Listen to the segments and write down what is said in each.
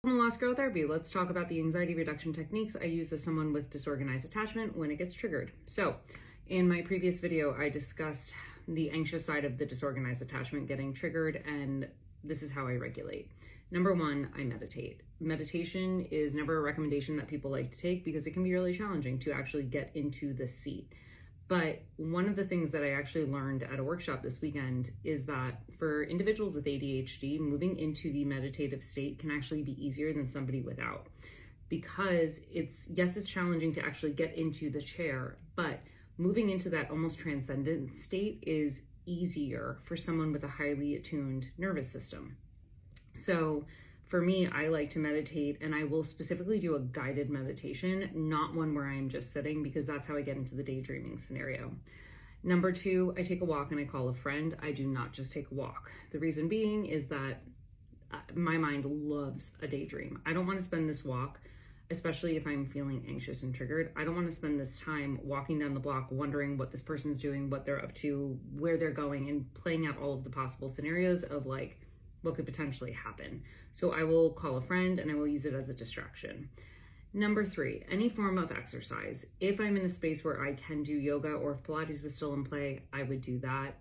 Lost Girl Therapy. Let's talk about the anxiety reduction techniques I use as someone with disorganized attachment when it gets triggered. So in my previous video, I discussed the anxious side of the disorganized attachment getting triggered, and this is how I regulate. Number one, I meditate. Meditation is never a recommendation that people like to take because it can be really challenging to actually get into the seat. But one of the things that I actually learned at a workshop this weekend is that for individuals with ADHD, moving into the meditative state can actually be easier than somebody without. Because it's challenging to actually get into the chair, but moving into that almost transcendent state is easier for someone with a highly attuned nervous system. So for me, I like to meditate, and I will specifically do a guided meditation, not one where I'm just sitting, because that's how I get into the daydreaming scenario. Number two, I take a walk and I call a friend. I do not just take a walk. The reason being is that my mind loves a daydream. I don't want to spend this walk, especially if I'm feeling anxious and triggered. I don't want to spend this time walking down the block wondering what this person's doing, what they're up to, where they're going, and playing out all of the possible scenarios of like what could potentially happen. So I will call a friend and I will use it as a distraction. Number three, any form of exercise. If I'm in a space where I can do yoga, or if Pilates was still in play, I would do that.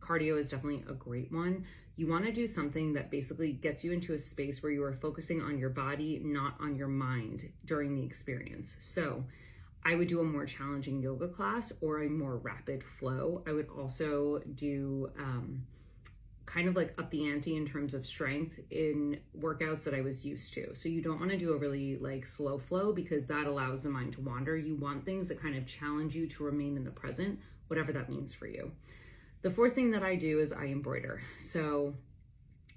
Cardio is definitely a great one. You want to do something that basically gets you into a space where you are focusing on your body, not on your mind during the experience. So I would do a more challenging yoga class or a more rapid flow. I would also do kind of like up the ante in terms of strength in workouts that I was used to. So you don't want to do a really like slow flow because that allows the mind to wander. You want things that kind of challenge you to remain in the present, whatever that means for you. The fourth thing that I do is I embroider. So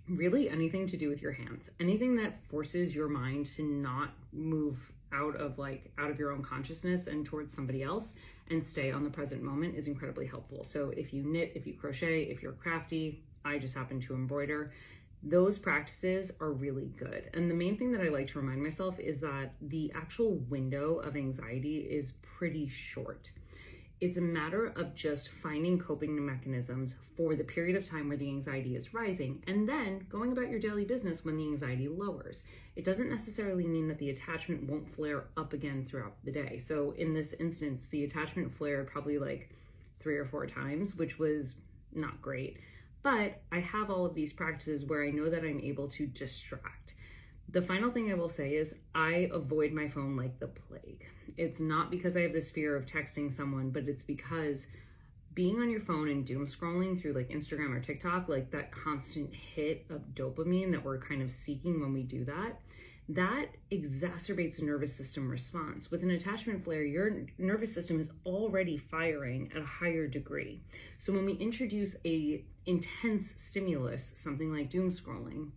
really anything to do with your hands, anything that forces your mind to not move out of your own consciousness and towards somebody else and stay on the present moment is incredibly helpful. So if you knit, if you crochet, if you're crafty, I just happen to embroider, those practices are really good. And the main thing that I like to remind myself is that the actual window of anxiety is pretty short. It's a matter of just finding coping mechanisms for the period of time where the anxiety is rising and then going about your daily business when the anxiety lowers. It doesn't necessarily mean that the attachment won't flare up again throughout the day. So in this instance, the attachment flared probably like 3 or 4 times, which was not great. But I have all of these practices where I know that I'm able to distract. The final thing I will say is I avoid my phone like the plague. It's not because I have this fear of texting someone, but it's because being on your phone and doom scrolling through like Instagram or TikTok, like that constant hit of dopamine that we're kind of seeking when we do that, that exacerbates a nervous system response. With an attachment flare, your nervous system is already firing at a higher degree. So when we introduce a intense stimulus, something like doom scrolling,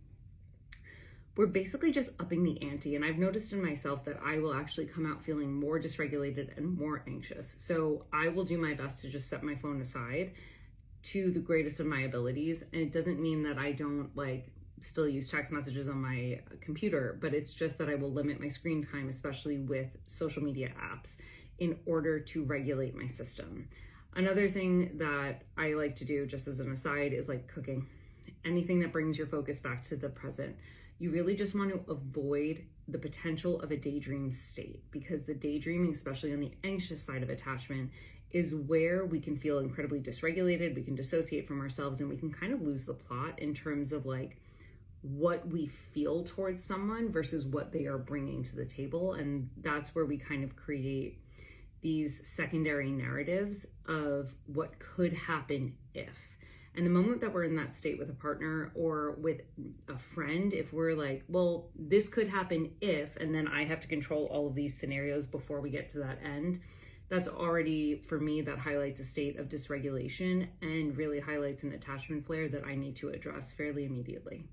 we're basically just upping the ante. And I've noticed in myself that I will actually come out feeling more dysregulated and more anxious. So I will do my best to just set my phone aside to the greatest of my abilities. And it doesn't mean that I don't still use text messages on my computer, but it's just that I will limit my screen time, especially with social media apps, in order to regulate my system. Another thing that I like to do, just as an aside, is like cooking. Anything that brings your focus back to the present. You really just want to avoid the potential of a daydream state, because the daydreaming, especially on the anxious side of attachment, is where we can feel incredibly dysregulated, we can dissociate from ourselves, and we can kind of lose the plot in terms of what we feel towards someone versus what they are bringing to the table. And that's where we kind of create these secondary narratives of what could happen if. And the moment that we're in that state with a partner or with a friend, if we're like, well, this could happen if, and then I have to control all of these scenarios before we get to that end, that's already, for me, that highlights a state of dysregulation and really highlights an attachment flare that I need to address fairly immediately.